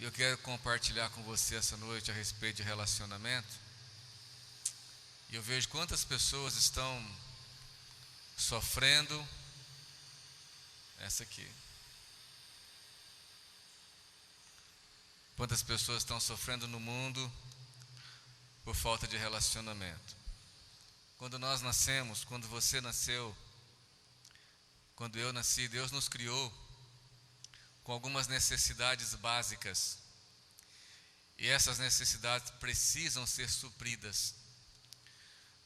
Eu quero compartilhar com você essa noite a respeito de relacionamento. E eu vejo quantas pessoas estão sofrendo. Essa aqui. Quantas pessoas estão sofrendo no mundo por falta de relacionamento. Quando nós nascemos, quando você nasceu, quando eu nasci, Deus nos criou com algumas necessidades básicas. E essas necessidades precisam ser supridas.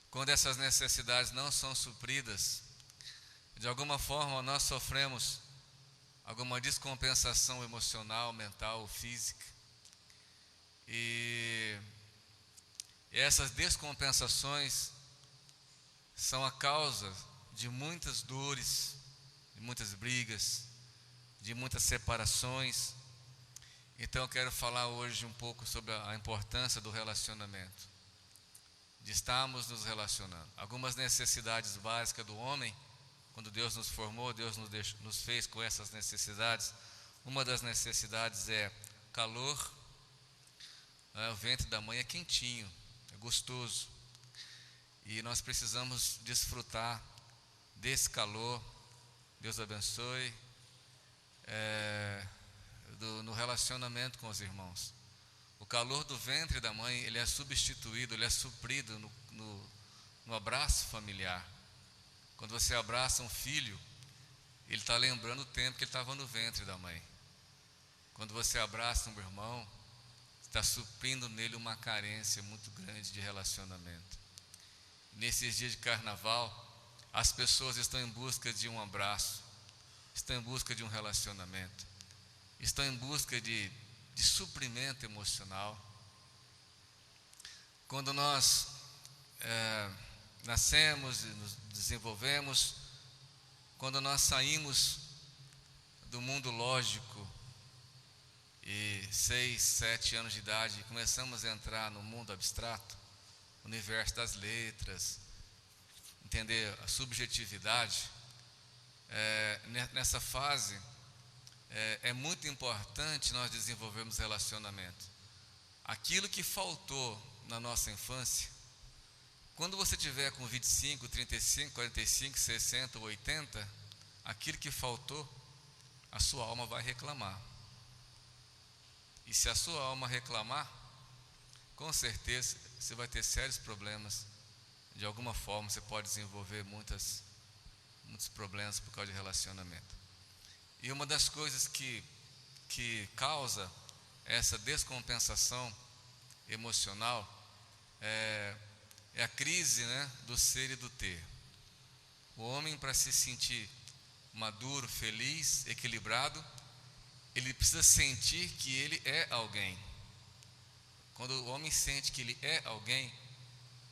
Quando essas necessidades não são supridas, de alguma forma nós sofremos alguma descompensação emocional, mental ou física. E essas descompensações são a causa de muitas dores, de muitas brigas, de muitas separações. Então eu quero falar hoje um pouco sobre a importância do relacionamento, de estarmos nos relacionando. Algumas necessidades básicas do homem, quando Deus nos formou, Deus nos fez com essas necessidades. Uma das necessidades é calor. O ventre da mãe é quentinho, é gostoso. E nós precisamos desfrutar desse calor. Deus abençoe. No relacionamento com os irmãos. O calor do ventre da mãe, ele é substituído, ele é suprido no abraço familiar. Quando você abraça um filho, ele está lembrando o tempo que ele estava no ventre da mãe. Quando você abraça um irmão, está suprindo nele uma carência muito grande de relacionamento. Nesses dias de carnaval, as pessoas estão em busca de um abraço, estão em busca de um relacionamento, estão em busca de suprimento emocional. Quando nós nascemos e nos desenvolvemos, quando nós saímos do mundo lógico e 6, 7 anos de idade, começamos a entrar no mundo abstrato, universo das letras, entender a subjetividade. Nessa fase é muito importante nós desenvolvermos relacionamento. Aquilo que faltou na nossa infância, quando você tiver com 25, 35, 45, 60 ou 80, aquilo que faltou, a sua alma vai reclamar. E se a sua alma reclamar, com certeza você vai ter sérios problemas. De alguma forma você pode desenvolver muitos problemas por causa de relacionamento. E uma das coisas que causa essa descompensação emocional é a crise, do ser e do ter. O homem, para se sentir maduro, feliz, equilibrado, ele precisa sentir que ele é alguém. Quando o homem sente que ele é alguém,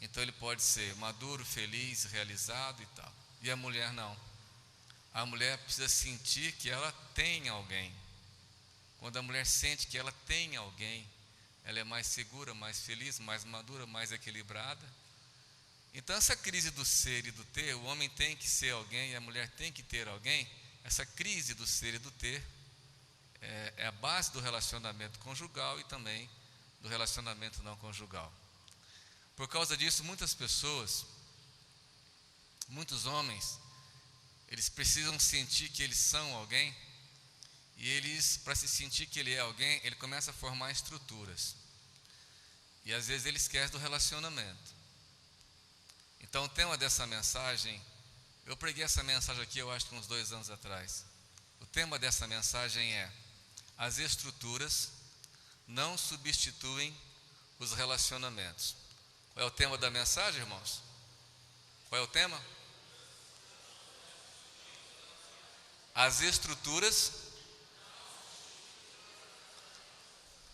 então ele pode ser maduro, feliz, realizado e tal. E a mulher não. A mulher precisa sentir que ela tem alguém. Quando a mulher sente que ela tem alguém, ela é mais segura, mais feliz, mais madura, mais equilibrada. Então essa crise do ser e do ter, o homem tem que ser alguém e a mulher tem que ter alguém. Essa crise do ser e do ter é a base do relacionamento conjugal e também do relacionamento não conjugal. Por causa disso, muitas pessoas, muitos homens, eles precisam sentir que eles são alguém. E eles, para se sentir que ele é alguém, ele começa a formar estruturas. E às vezes ele esquece do relacionamento. Então o tema dessa mensagem, eu preguei essa mensagem aqui, eu acho que uns 2 anos atrás. O tema dessa mensagem é: as estruturas não substituem os relacionamentos. Qual é o tema da mensagem, irmãos? Qual é o tema? As estruturas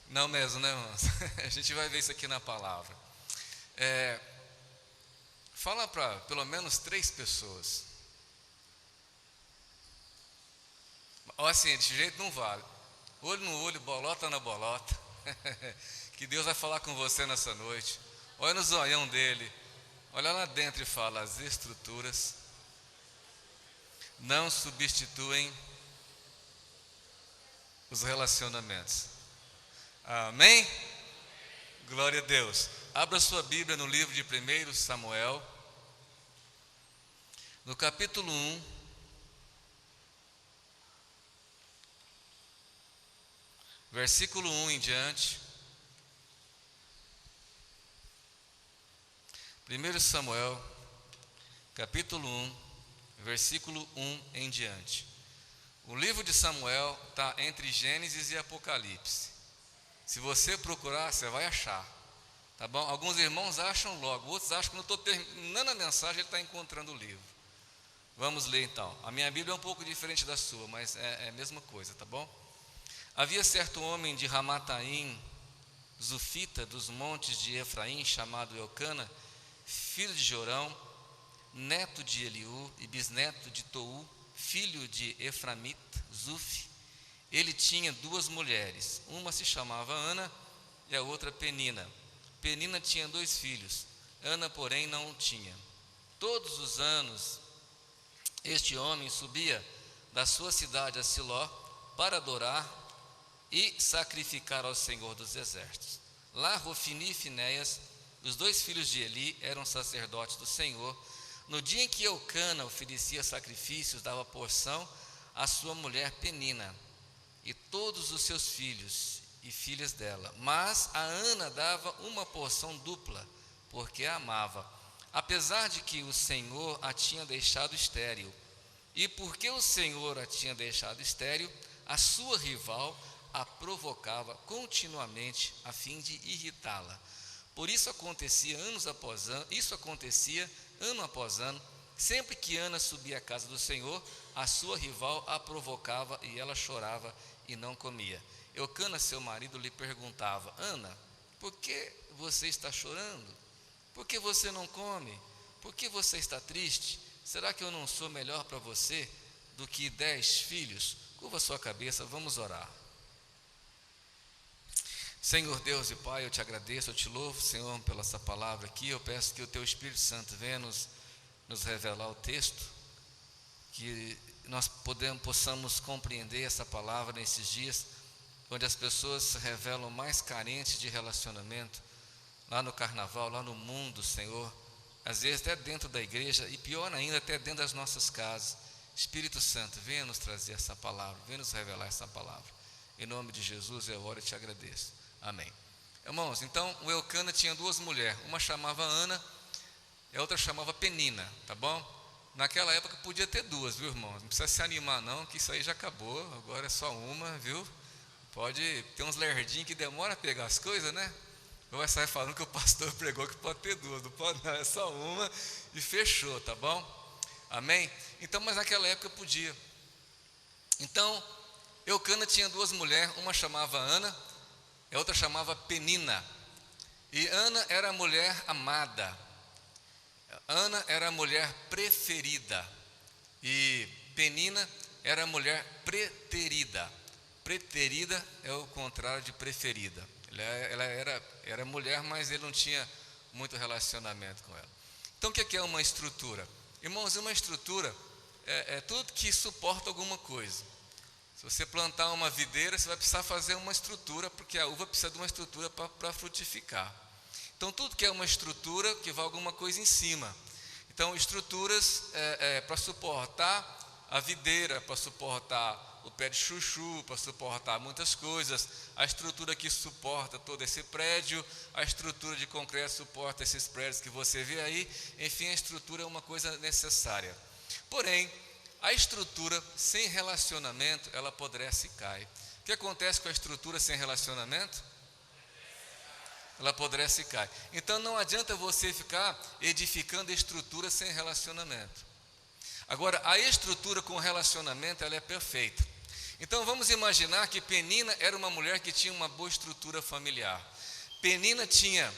não mesmo, né, irmãos? A gente vai ver isso aqui na palavra. Fala para pelo menos 3 pessoas. Olha assim, desse jeito não vale. Olho no olho, bolota na bolota. Que Deus vai falar com você nessa noite. Olha no zoião dele. Olha lá dentro e fala: as estruturas não substituem os relacionamentos. Amém? Glória a Deus. Abra sua Bíblia no livro de 1 Samuel, no capítulo 1, versículo 1 em diante. 1 Samuel, capítulo 1, versículo 1 em diante. O livro de Samuel está entre Gênesis e Apocalipse. Se você procurar, você vai achar. Tá bom? Alguns irmãos acham logo, outros acham que quando eu estou terminando a mensagem, ele está encontrando o livro. Vamos ler então. A minha Bíblia é um pouco diferente da sua, mas é a mesma coisa, tá bom? Havia certo homem de Ramataim, Zufita, dos montes de Efraim, chamado Eucana, filho de Jorão, neto de Eliú e bisneto de Tou, filho de Eframita, Zuf. Ele tinha duas mulheres, uma se chamava Ana e a outra Penina. Penina tinha 2 filhos, Ana, porém, não tinha. Todos os anos, este homem subia da sua cidade a Siló para adorar e sacrificar ao Senhor dos Exércitos. Lá, Rofini e Finéias, os 2 filhos de Eli, eram sacerdotes do Senhor. No dia em que Eucana oferecia sacrifícios, dava porção à sua mulher Penina e todos os seus filhos e filhas dela. Mas a Ana dava uma porção dupla, porque a amava, apesar de que o Senhor a tinha deixado estéril. E porque o Senhor a tinha deixado estéril, a sua rival a provocava continuamente a fim de irritá-la. Por isso acontecia ano após ano, sempre que Ana subia à casa do Senhor, a sua rival a provocava e ela chorava e não comia. Eucana, seu marido, lhe perguntava: Ana, por que você está chorando? Por que você não come? Por que você está triste? Será que eu não sou melhor para você do que 10 filhos? Curva sua cabeça, vamos orar. Senhor Deus e Pai, eu te agradeço, eu te louvo, Senhor, pela essa palavra aqui. Eu peço que o Teu Espírito Santo venha nos revelar o texto, que nós possamos compreender essa palavra nesses dias, onde as pessoas se revelam mais carentes de relacionamento, lá no carnaval, lá no mundo, Senhor, às vezes até dentro da igreja, e pior ainda, até dentro das nossas casas. Espírito Santo, venha nos trazer essa palavra, venha nos revelar essa palavra. Em nome de Jesus eu oro e te agradeço. Amém. Irmãos, então o Eucana tinha 2 mulheres, uma chamava Ana e a outra chamava Penina, tá bom? Naquela época podia ter 2, viu, irmãos? Não precisa se animar não, que isso aí já acabou, agora é só uma, viu? Pode ter uns lerdinhos que demora a pegar as coisas, né? Ou vai sair falando que o pastor pregou que pode ter 2, não pode não, é só uma e fechou, tá bom? Amém? Então, mas naquela época podia. Então, Eucana tinha 2 mulheres, uma chamava Ana, a outra chamava Penina. E Ana era a mulher amada, Ana era a mulher preferida, e Penina era a mulher preterida. Preterida é o contrário de preferida. Ela era mulher, mas ele não tinha muito relacionamento com ela. Então o que é uma estrutura? Irmãos, uma estrutura é tudo que suporta alguma coisa. Se você plantar uma videira, você vai precisar fazer uma estrutura, porque a uva precisa de uma estrutura para frutificar. Então tudo que é uma estrutura que vai alguma coisa em cima. Então estruturas para suportar a videira, para suportar o pé de chuchu, para suportar muitas coisas. A estrutura que suporta todo esse prédio, a estrutura de concreto suporta esses prédios que você vê aí. Enfim, a estrutura é uma coisa necessária. Porém, a estrutura sem relacionamento, ela apodrece e cai. O que acontece com a estrutura sem relacionamento? Ela apodrece e cai. Então não adianta você ficar edificando estrutura sem relacionamento. Agora, a estrutura com relacionamento, ela é perfeita. Então vamos imaginar que Penina era uma mulher que tinha uma boa estrutura familiar. Penina tinha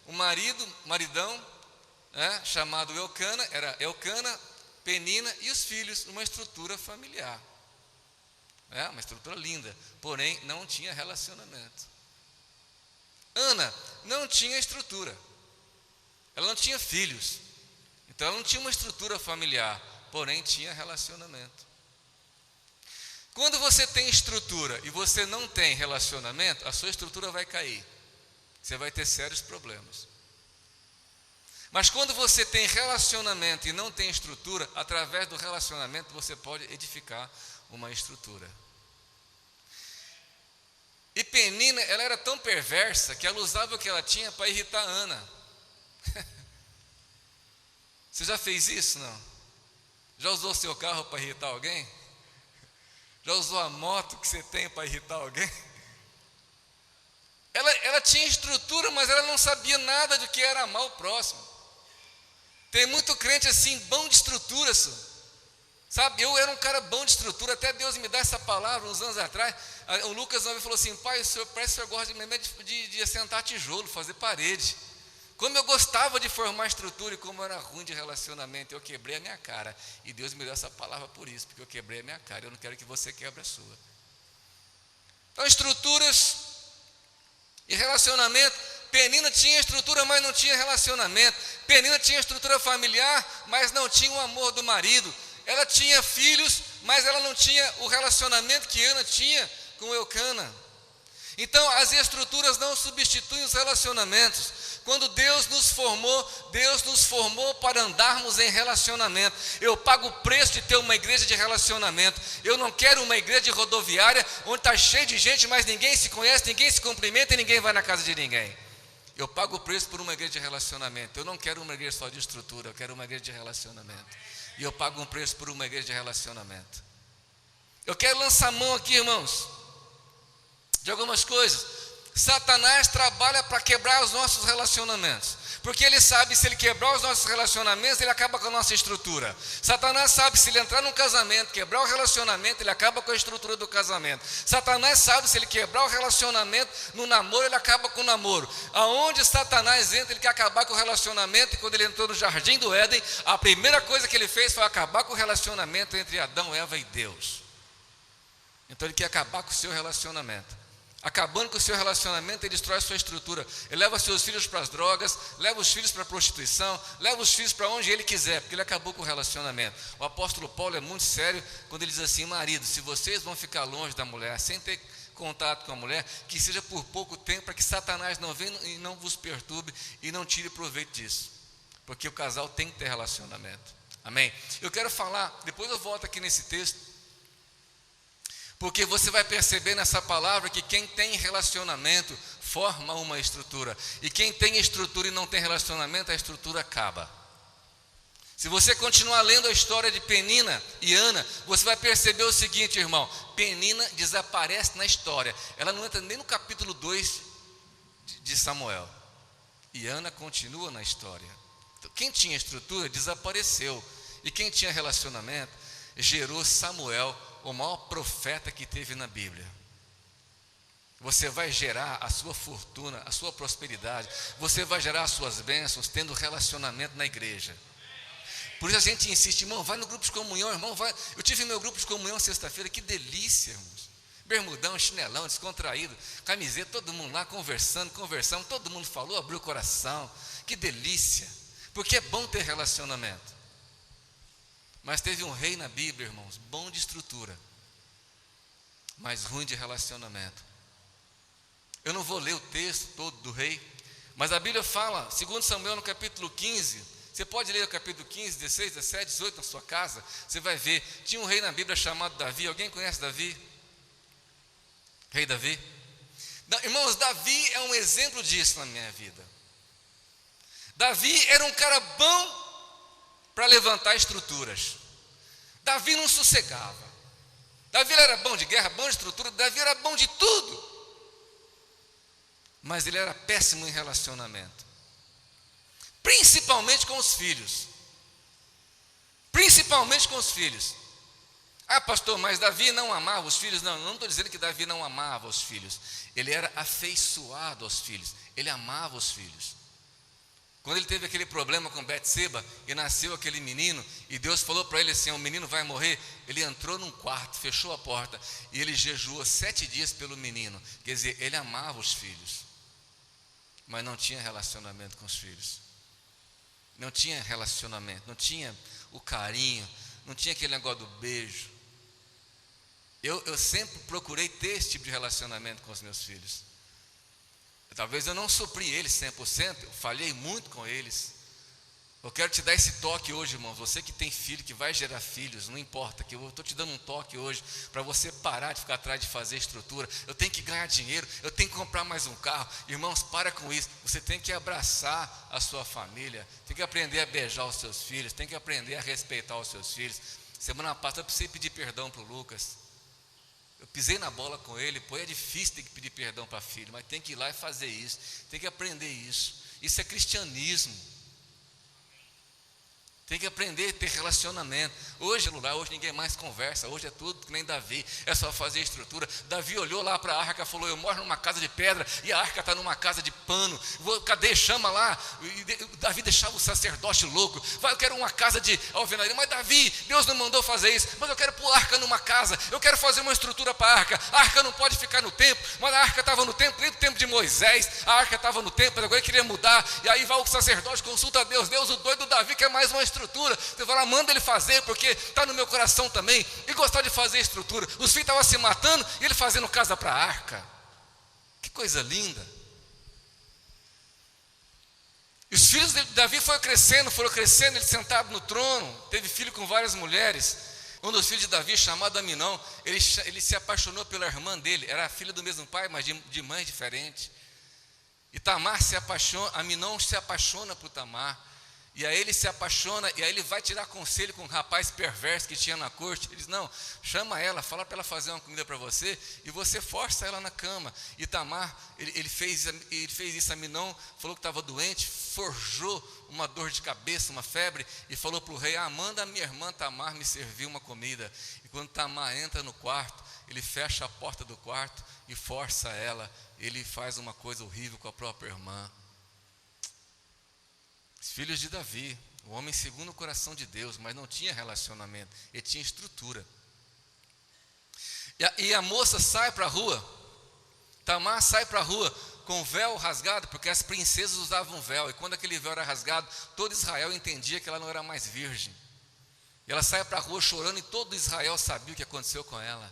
um maridão, chamado Eucana, era Eucana, Penina e os filhos, uma estrutura familiar. Uma estrutura linda, porém não tinha relacionamento. Ana não tinha estrutura, ela não tinha filhos, então ela não tinha uma estrutura familiar, porém tinha relacionamento. Quando você tem estrutura e você não tem relacionamento, a sua estrutura vai cair. Você vai ter sérios problemas. Mas quando você tem relacionamento e não tem estrutura, através do relacionamento você pode edificar uma estrutura. E Penina, ela era tão perversa que ela usava o que ela tinha para irritar Ana. Você já fez isso, não? Já usou seu carro para irritar alguém? Já usou a moto que você tem para irritar alguém? Ela tinha estrutura, mas ela não sabia nada do que era amar o próximo. Tem muito crente assim, bom de estrutura, senhor. Sabe, eu era um cara bom de estrutura, até Deus me dá essa palavra uns anos atrás. O Lucas uma vez falou assim: pai, parece que o senhor gosta de assentar tijolo, fazer parede. Como eu gostava de formar estrutura e como eu era ruim de relacionamento, eu quebrei a minha cara. E Deus me deu essa palavra por isso, porque eu quebrei a minha cara. Eu não quero que você quebre a sua. Então, estruturas e relacionamento. Penina tinha estrutura, mas não tinha relacionamento. Penina tinha estrutura familiar, mas não tinha o amor do marido. Ela tinha filhos, mas ela não tinha o relacionamento que Ana tinha com Eucana. Então, as estruturas não substituem os relacionamentos. Quando Deus nos formou para andarmos em relacionamento. Eu pago o preço de ter uma igreja de relacionamento. Eu não quero uma igreja de rodoviária onde está cheio de gente, mas ninguém se conhece, ninguém se cumprimenta e ninguém vai na casa de ninguém. Eu pago o preço por uma igreja de relacionamento. Eu não quero uma igreja só de estrutura, eu quero uma igreja de relacionamento. E eu pago um preço por uma igreja de relacionamento. Eu quero lançar mão aqui, irmãos, de algumas coisas. Satanás trabalha para quebrar os nossos relacionamentos, porque ele sabe, se ele quebrar os nossos relacionamentos, ele acaba com a nossa estrutura. Satanás sabe, se ele entrar num casamento, quebrar o relacionamento, ele acaba com a estrutura do casamento. Satanás sabe, se ele quebrar o relacionamento no namoro, ele acaba com o namoro. Aonde Satanás entra, ele quer acabar com o relacionamento. E quando ele entrou no jardim do Éden, a primeira coisa que ele fez foi acabar com o relacionamento entre Adão, Eva e Deus. Então ele quer acabar com o seu relacionamento. Acabando com o seu relacionamento, ele destrói a sua estrutura. Ele leva seus filhos para as drogas, leva os filhos para a prostituição, leva os filhos para onde ele quiser, porque ele acabou com o relacionamento. O apóstolo Paulo é muito sério quando ele diz assim: marido, se vocês vão ficar longe da mulher, sem ter contato com a mulher, que seja por pouco tempo, para que Satanás não venha e não vos perturbe e não tire proveito disso, porque o casal tem que ter relacionamento. Amém? Eu quero falar, depois eu volto aqui nesse texto, porque você vai perceber nessa palavra que quem tem relacionamento forma uma estrutura. E quem tem estrutura e não tem relacionamento, a estrutura acaba. Se você continuar lendo a história de Penina e Ana, você vai perceber o seguinte, irmão: Penina desaparece na história. Ela não entra nem no capítulo 2 de Samuel. E Ana continua na história. Então, quem tinha estrutura desapareceu. E quem tinha relacionamento gerou Samuel, o maior profeta que teve na Bíblia. Você vai gerar a sua fortuna, a sua prosperidade, você vai gerar as suas bênçãos tendo relacionamento na igreja. Por isso a gente insiste, irmão, vai no grupo de comunhão, irmão, vai. Eu tive meu grupo de comunhão sexta-feira, que delícia, irmãos. Bermudão, chinelão, descontraído, camiseta, todo mundo lá conversando, todo mundo falou, abriu o coração, que delícia, porque é bom ter relacionamento. Mas teve um rei na Bíblia, irmãos, bom de estrutura, mas ruim de relacionamento. Eu não vou ler o texto todo do rei, mas a Bíblia fala, 2 Samuel no capítulo 15, você pode ler o capítulo 15, 16, 17, 18 na sua casa, você vai ver, tinha um rei na Bíblia chamado Davi. Alguém conhece Davi? Rei Davi? Irmãos, Davi é um exemplo disso na minha vida. Davi era um cara bom para levantar estruturas. Davi não sossegava. Davi era bom de guerra, bom de estrutura, Davi era bom de tudo. Mas ele era péssimo em relacionamento. Principalmente com os filhos. Principalmente com os filhos. Ah, pastor, mas Davi não amava os filhos? Não estou dizendo que Davi não amava os filhos. Ele era afeiçoado aos filhos. Ele amava os filhos. Quando ele teve aquele problema com Betseba e nasceu aquele menino, e Deus falou para ele assim: o menino vai morrer. Ele entrou num quarto, fechou a porta e ele jejuou 7 dias pelo menino. Quer dizer, ele amava os filhos, mas não tinha relacionamento com os filhos. Não tinha relacionamento, não tinha o carinho, não tinha aquele negócio do beijo. Eu sempre procurei ter esse tipo de relacionamento com os meus filhos. Talvez eu não supri eles 100%, eu falhei muito com eles. Eu quero te dar esse toque hoje, irmãos. Você que tem filho, que vai gerar filhos, não importa, que eu estou te dando um toque hoje para você parar de ficar atrás de fazer estrutura. Eu tenho que ganhar dinheiro, eu tenho que comprar mais um carro. Irmãos, para com isso. Você tem que abraçar a sua família, tem que aprender a beijar os seus filhos, tem que aprender a respeitar os seus filhos. Semana passada eu precisei pedir perdão para o Lucas. Eu pisei na bola com ele. Pô, é difícil ter que pedir perdão para filho, mas tem que ir lá e fazer isso, tem que aprender isso. Isso é cristianismo. Tem que aprender a ter relacionamento. Hoje ninguém mais conversa. Hoje é tudo que nem Davi. É só fazer estrutura. Davi olhou lá para a arca e falou: eu moro numa casa de pedra e a arca está numa casa de pano. Cadê? Chama lá. E Davi deixava o sacerdote louco. Vai, eu quero uma casa de alvenaria. Mas Davi, Deus não mandou fazer isso. Mas eu quero pôr a arca numa casa. Eu quero fazer uma estrutura para a arca. A arca não pode ficar no templo. Mas a arca estava no templo, desde o tempo de Moisés. A arca estava no templo, agora ele queria mudar. E aí vai o sacerdote, consulta a Deus. Deus, o doido Davi quer mais uma estrutura. Você vai lá, manda ele fazer, porque está no meu coração também. Ele gostava de fazer estrutura. Os filhos estavam se matando e ele fazendo casa para a arca. Que coisa linda. E os filhos de Davi foram crescendo, ele sentado no trono. Teve filho com várias mulheres. Um dos filhos de Davi, chamado Aminão, ele se apaixonou pela irmã dele. Era filha do mesmo pai, mas de mãe diferente. E Aminão se apaixona por Tamar. E aí ele se apaixona, e aí ele vai tirar conselho com um rapaz perverso que tinha na corte. Ele diz: não, chama ela, fala para ela fazer uma comida para você, e você força ela na cama. E Tamar, ele fez isso. Aminão falou que estava doente, forjou uma dor de cabeça, uma febre, e falou para o rei: manda a minha irmã Tamar me servir uma comida. E quando Tamar entra no quarto, ele fecha a porta do quarto e força ela. Ele faz uma coisa horrível com a própria irmã. Os filhos de Davi, o homem segundo o coração de Deus, mas não tinha relacionamento, ele tinha estrutura. E a moça sai para a rua, Tamar sai para a rua com o véu rasgado, porque as princesas usavam véu, e quando aquele véu era rasgado, todo Israel entendia que ela não era mais virgem. E ela sai para a rua chorando, e todo Israel sabia o que aconteceu com ela.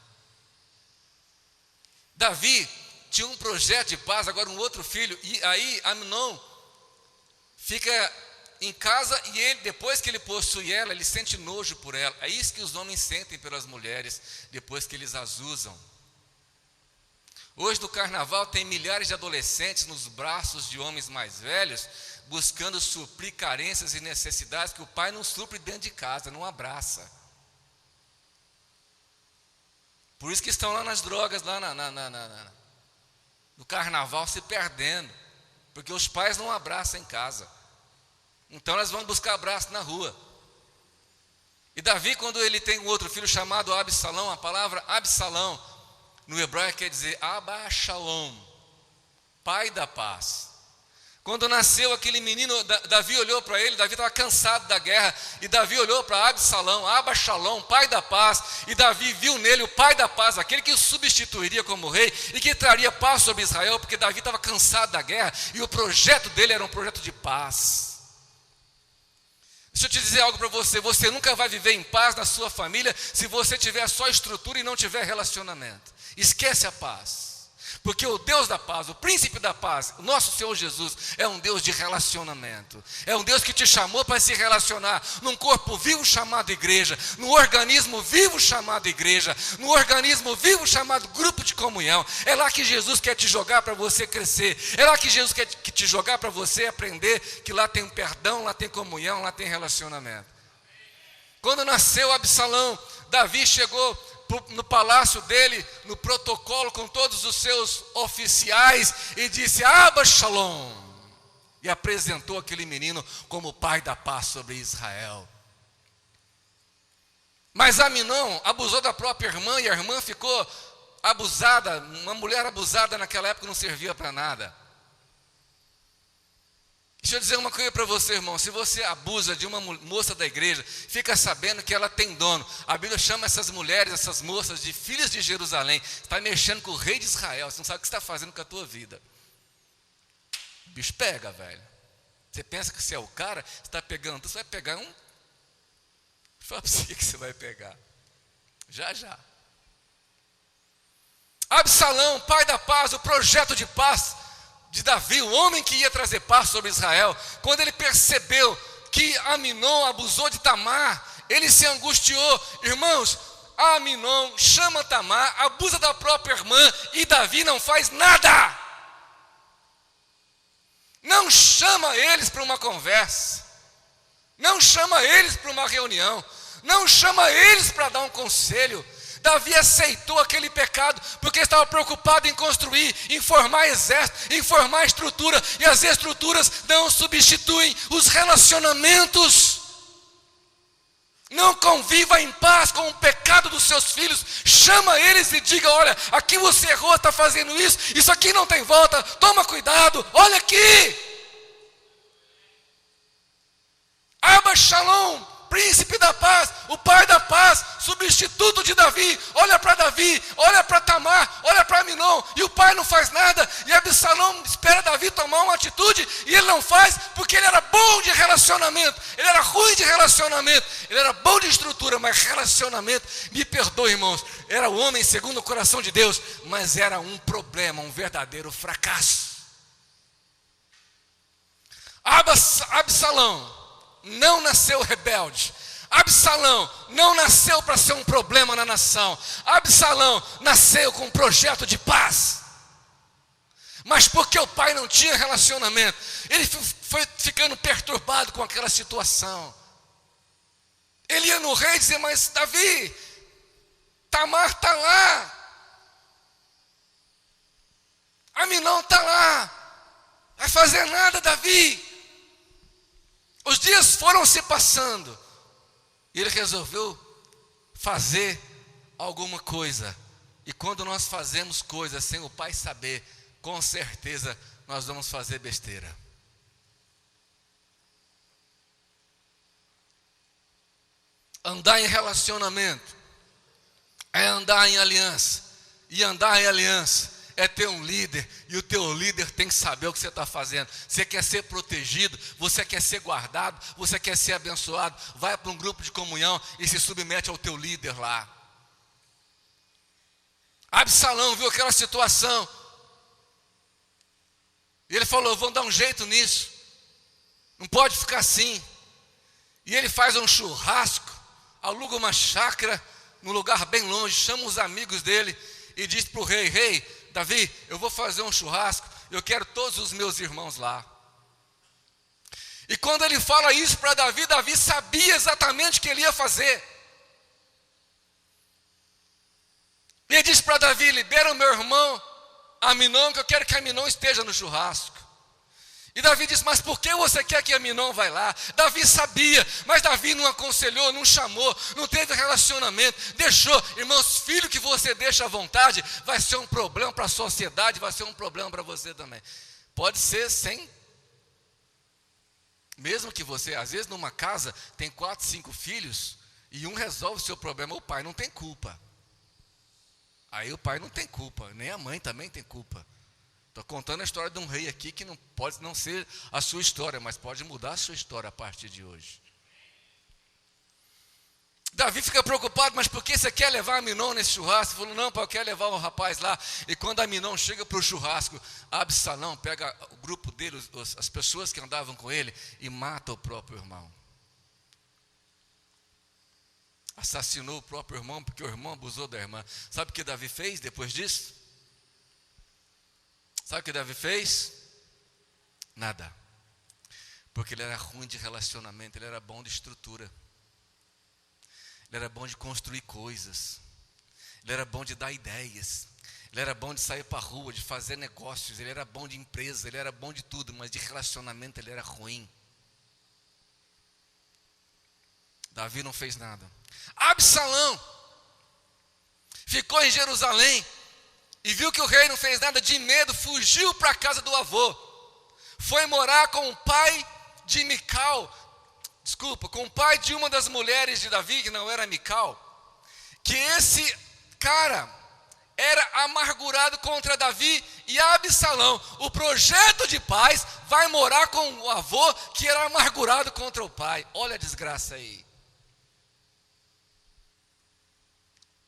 Davi tinha um projeto de paz, agora um outro filho, e aí Aminon fica em casa, e ele, depois que ele possui ela, ele sente nojo por ela. É isso que os homens sentem pelas mulheres depois que eles as usam. Hoje no carnaval tem milhares de adolescentes nos braços de homens mais velhos, buscando suprir carências e necessidades que o pai não supre dentro de casa, não abraça. Por isso que estão lá nas drogas, lá no carnaval, se perdendo, porque os pais não abraçam em casa. Então elas vão buscar abraço na rua. E Davi, quando ele tem um outro filho chamado Absalão, a palavra Absalão no hebraico quer dizer Abba Shalom, pai da paz. Quando nasceu aquele menino, Davi olhou para ele. Davi estava cansado da guerra, e Davi olhou para Absalão, Abba Shalom, pai da paz, e Davi viu nele o pai da paz, aquele que o substituiria como rei e que traria paz sobre Israel, porque Davi estava cansado da guerra e o projeto dele era um projeto de paz. Deixa eu te dizer algo para você: você nunca vai viver em paz na sua família se você tiver só estrutura e não tiver relacionamento. Esquece a paz. Porque o Deus da paz, o príncipe da paz, o nosso Senhor Jesus, é um Deus de relacionamento. É um Deus que te chamou para se relacionar num corpo vivo chamado igreja, num organismo vivo chamado igreja, num organismo vivo chamado grupo de comunhão. É lá que Jesus quer te jogar para você crescer. É lá que Jesus quer te jogar para você aprender que lá tem perdão, lá tem comunhão, lá tem relacionamento. Quando nasceu Absalão, Davi chegou no palácio dele, no protocolo, com todos os seus oficiais, e disse: Abba Shalom, e apresentou aquele menino como pai da paz sobre Israel. Mas Aminon abusou da própria irmã, e a irmã ficou abusada. Uma mulher abusada naquela época não servia para nada. Deixa eu dizer uma coisa para você, irmão: se você abusa de uma moça da igreja, fica sabendo que ela tem dono. A Bíblia chama essas mulheres, essas moças, de filhas de Jerusalém. Você está mexendo com o rei de Israel, você não sabe o que você está fazendo com a tua vida. O bicho pega, velho. Você pensa que você é o cara, você está pegando, você vai pegar um... Fala para você que você vai pegar. Já, já. Absalão, pai da paz, o projeto de paz de Davi, o homem que ia trazer paz sobre Israel, quando ele percebeu que Aminon abusou de Tamar, ele se angustiou. Irmãos, Aminon chama Tamar, abusa da própria irmã, e Davi não faz nada. Não chama eles para uma conversa, não chama eles para uma reunião, não chama eles para dar um conselho. Davi aceitou aquele pecado porque estava preocupado em construir, em formar exército, em formar estrutura, e as estruturas não substituem os relacionamentos. Não conviva em paz com o pecado dos seus filhos. Chama eles e diga: olha, aqui você errou, está fazendo isso aqui não tem volta, toma cuidado, olha aqui. Absalão, príncipe da paz, o pai da paz, substituto de Davi, olha para Tamar, olha para Aminon, e o pai não faz nada, e Absalão espera Davi tomar uma atitude, e ele não faz, porque ele era bom de relacionamento, ele era ruim de relacionamento, ele era bom de estrutura, mas relacionamento, me perdoe, irmãos, era o homem segundo o coração de Deus, mas era um problema, um verdadeiro fracasso. Absalão não nasceu rebelde. Absalão não nasceu para ser um problema na nação. Absalão nasceu com um projeto de paz. Mas porque o pai não tinha relacionamento, ele foi ficando perturbado com aquela situação. Ele ia no rei e dizia: mas Davi, Tamar está lá, Aminon está lá, vai fazer nada, Davi. Os dias foram se passando, e ele resolveu fazer alguma coisa. E quando nós fazemos coisas sem o pai saber, com certeza nós vamos fazer besteira. Andar em relacionamento é andar em aliança, e andar em aliança é ter um líder, e o teu líder tem que saber o que você está fazendo. Você quer ser protegido, você quer ser guardado, você quer ser abençoado, vai para um grupo de comunhão e se submete ao teu líder lá. Absalão viu aquela situação, e ele falou: vamos dar um jeito nisso, não pode ficar assim. E ele faz um churrasco, aluga uma chácara num lugar bem longe, chama os amigos dele e diz para o rei: rei, Davi, eu vou fazer um churrasco, eu quero todos os meus irmãos lá. E quando ele fala isso para Davi, Davi sabia exatamente o que ele ia fazer. E ele diz para Davi: libera o meu irmão Aminon, que eu quero que Aminon esteja no churrasco. E Davi diz: mas por que você quer que Aminon vá lá? Davi sabia, mas Davi não aconselhou, não chamou, não teve relacionamento, deixou. Irmãos, filho que você deixa à vontade, vai ser um problema para a sociedade, vai ser um problema para você também. Pode ser sem, mesmo que você, às vezes numa casa, tem 4, 5 filhos, e um resolve o seu problema, o pai não tem culpa. Aí o pai não tem culpa, nem a mãe também tem culpa. Estou contando a história de um rei aqui que não pode não ser a sua história, mas pode mudar a sua história a partir de hoje. Davi fica preocupado: mas por que você quer levar Aminon nesse churrasco? Ele falou: não, pai, eu quero levar um rapaz lá. E quando Aminon chega para o churrasco, Absalão pega o grupo dele, as pessoas que andavam com ele, e mata o próprio irmão. Assassinou o próprio irmão porque o irmão abusou da irmã. Sabe o que Davi fez depois disso? Sabe o que Davi fez? Nada. Porque ele era ruim de relacionamento, ele era bom de estrutura. Ele era bom de construir coisas. Ele era bom de dar ideias. Ele era bom de sair para a rua, de fazer negócios. Ele era bom de empresa, ele era bom de tudo, mas de relacionamento ele era ruim. Davi não fez nada. Absalão ficou em Jerusalém e viu que o rei não fez nada, de medo, fugiu para a casa do avô. Foi morar com o pai de com o pai de uma das mulheres de Davi, que não era Mical. Que esse cara era amargurado contra Davi e Absalão. O projeto de paz vai morar com o avô que era amargurado contra o pai. Olha a desgraça aí.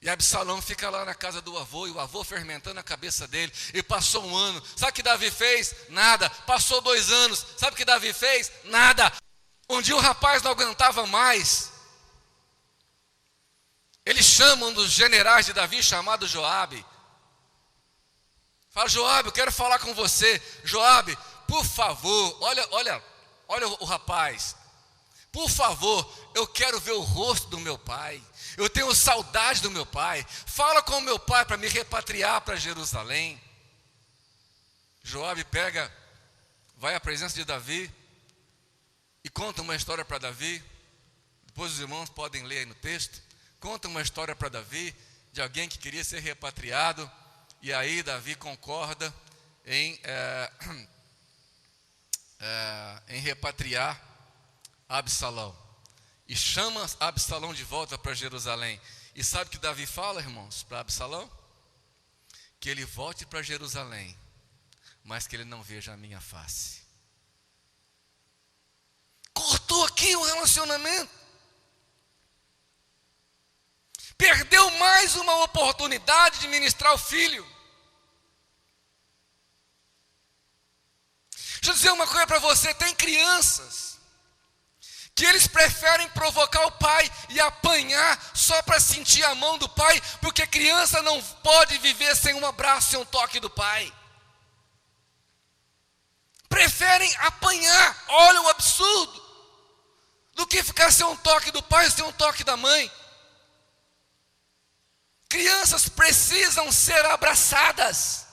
E Absalão fica lá na casa do avô, e o avô fermentando a cabeça dele. E passou um ano, sabe o que Davi fez? Nada. Passou 2 anos, sabe o que Davi fez? Nada. Um dia o rapaz não aguentava mais. Ele chama um dos generais de Davi, chamado Joabe. Fala: Joabe, eu quero falar com você. Joabe, por favor, olha o rapaz. Por favor, eu quero ver o rosto do meu pai. Eu tenho saudade do meu pai. Fala com o meu pai para me repatriar para Jerusalém. Joabe vai à presença de Davi e conta uma história para Davi. Depois os irmãos podem ler aí no texto. Conta uma história para Davi de alguém que queria ser repatriado. E aí Davi concorda em repatriar Absalão. E chama Absalão de volta para Jerusalém. E sabe o que Davi fala, irmãos, para Absalão? Que ele volte para Jerusalém, mas que ele não veja a minha face. Cortou aqui o relacionamento. Perdeu mais uma oportunidade de ministrar o filho. Deixa eu dizer uma coisa para você: tem crianças que eles preferem provocar o pai e apanhar só para sentir a mão do pai, porque criança não pode viver sem um abraço, sem um toque do pai. Preferem apanhar, olha o absurdo, do que ficar sem um toque do pai, sem um toque da mãe. Crianças precisam ser abraçadas.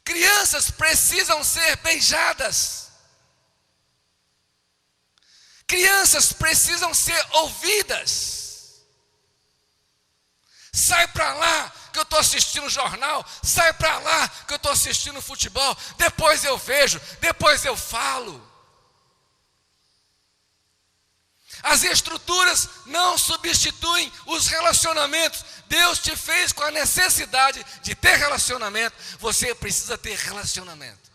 Crianças precisam ser beijadas. Crianças precisam ser ouvidas. Sai para lá que eu estou assistindo jornal. Sai para lá que eu estou assistindo futebol. Depois eu vejo, depois eu falo. As estruturas não substituem os relacionamentos. Deus te fez com a necessidade de ter relacionamento. Você precisa ter relacionamento.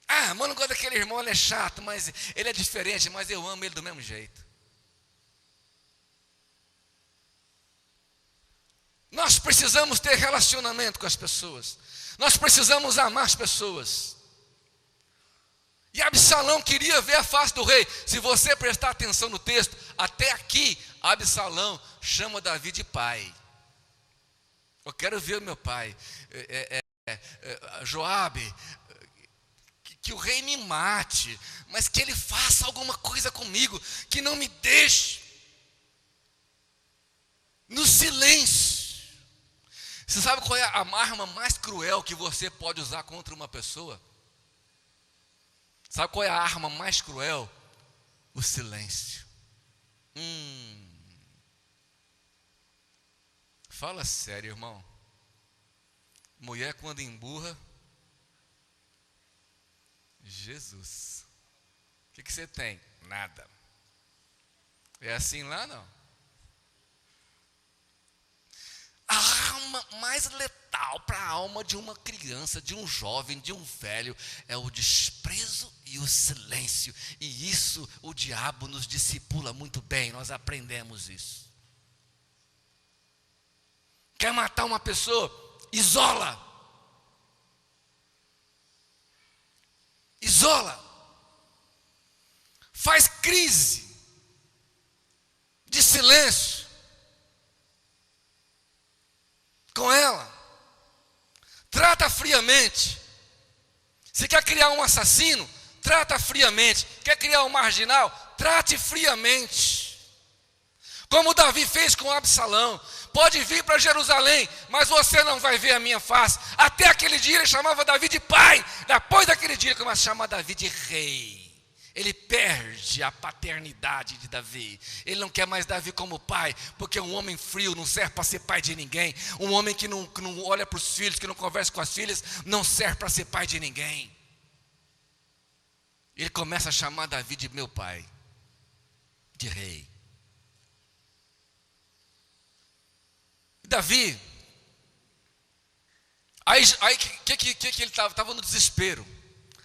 Ah, mano, não gosto daquele irmão, ele é chato, mas ele é diferente, mas eu amo ele do mesmo jeito. Nós precisamos ter relacionamento com as pessoas. Nós precisamos amar as pessoas. E Absalão queria ver a face do rei. Se você prestar atenção no texto, até aqui, Absalão chama Davi de pai. Eu quero ver o meu pai. Joabe, que o rei me mate, mas que ele faça alguma coisa comigo, que não me deixe no silêncio. Você sabe qual é a arma mais cruel que você pode usar contra uma pessoa? Sabe qual é a arma mais cruel? O silêncio. Fala sério, irmão. Mulher quando emburra, Jesus, o que você tem? Nada. É assim lá, não? A arma mais letal para a alma de uma criança, de um jovem, de um velho, é o desprezo e o silêncio. E isso o diabo nos discipula muito bem, nós aprendemos isso. Quer matar uma pessoa? Isola. Isola. Faz crise de silêncio com ela. Trata friamente. Se quer criar um assassino, trata friamente. Quer criar um marginal, trate friamente. Como Davi fez com Absalão. Pode vir para Jerusalém, mas você não vai ver a minha face. Até aquele dia ele chamava Davi de pai. Depois daquele dia ele começa a chamar Davi de rei. Ele perde a paternidade de Davi. Ele não quer mais Davi como pai, porque um homem frio não serve para ser pai de ninguém. Um homem que não olha para os filhos, que não conversa com as filhas, não serve para ser pai de ninguém. Ele começa a chamar Davi de meu pai, de rei. Davi, aí que ele estava no desespero.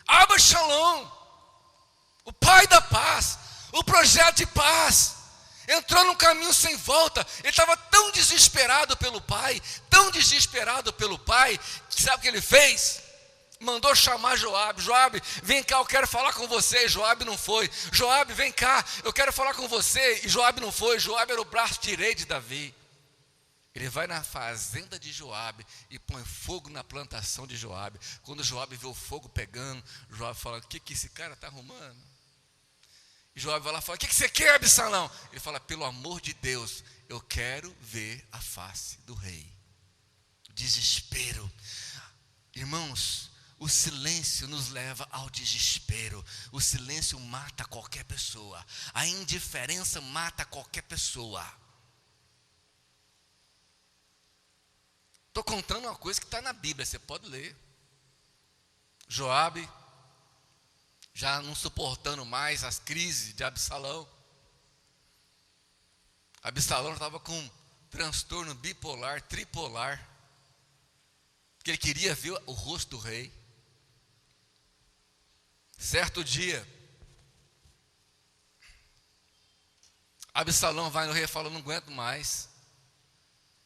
Absalão, o pai da paz, o projeto de paz, Entrou num caminho sem volta. Ele estava tão desesperado pelo pai, que sabe o que ele fez? Mandou chamar Joabe. Joabe, vem cá, eu quero falar com você. E Joabe não foi. Joabe, vem cá, eu quero falar com você. E Joabe não foi. Joabe era o braço direito de Davi. Ele vai na fazenda de Joabe e põe fogo na plantação de Joabe. Quando Joabe vê o fogo pegando, Joabe fala: o que esse cara está arrumando? E Joabe vai lá e fala: o que você quer, Absalão? Ele fala: pelo amor de Deus, eu quero ver a face do rei. Desespero. Irmãos, o silêncio nos leva ao desespero. O silêncio mata qualquer pessoa. A indiferença mata qualquer pessoa. Estou contando uma coisa que está na Bíblia, você pode ler. Joabe, já não suportando mais as crises de Absalão. Absalão estava com um transtorno bipolar, tripolar, porque ele queria ver o rosto do rei. Certo dia, Absalão vai no rei e fala: não aguento mais.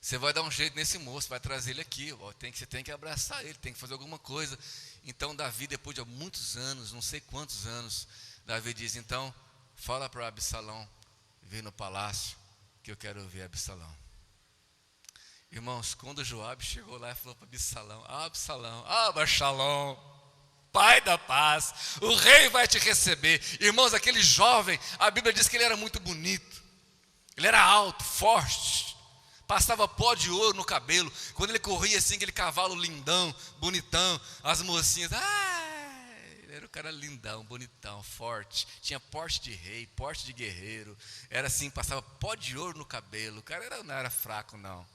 Você vai dar um jeito nesse moço, vai trazer ele aqui, você tem que abraçar ele, tem que fazer alguma coisa. Então Davi, depois de muitos anos, não sei quantos anos, Davi diz: então, fala para Absalão vir no palácio, que eu quero ver Absalão. Irmãos, quando Joabe chegou lá e falou para Absalão: Absalão, Absalão, pai da paz, o rei vai te receber. Irmãos, aquele jovem, a Bíblia diz que ele era muito bonito, ele era alto, forte, passava pó de ouro no cabelo. Quando ele corria assim, aquele cavalo lindão, bonitão, as mocinhas, ele era um cara lindão, bonitão, forte, tinha porte de rei, porte de guerreiro, era assim, passava pó de ouro no cabelo. O cara não era fraco não.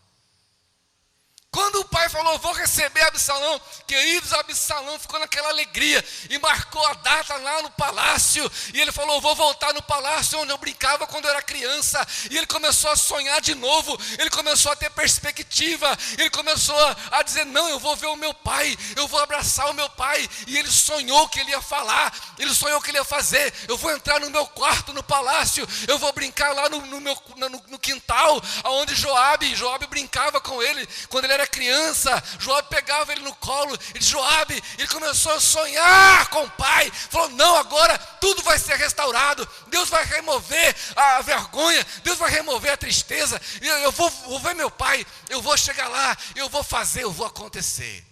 Quando o pai falou: vou receber Absalão, queridos, Absalão ficou naquela alegria e marcou a data lá no palácio. E ele falou: vou voltar no palácio onde eu brincava quando eu era criança. E ele começou a sonhar de novo, ele começou a ter perspectiva, ele começou a dizer: não, eu vou ver o meu pai, eu vou abraçar o meu pai. E ele sonhou que ele ia falar, ele sonhou que ele ia fazer: eu vou entrar no meu quarto no palácio, eu vou brincar lá no quintal, onde Joabe brincava com ele quando ele era criança. Joabe pegava ele no colo, e Joabe, ele começou a sonhar com o pai, falou: não, agora tudo vai ser restaurado, Deus vai remover a vergonha, Deus vai remover a tristeza, eu vou ver meu pai, eu vou chegar lá, eu vou fazer, eu vou acontecer.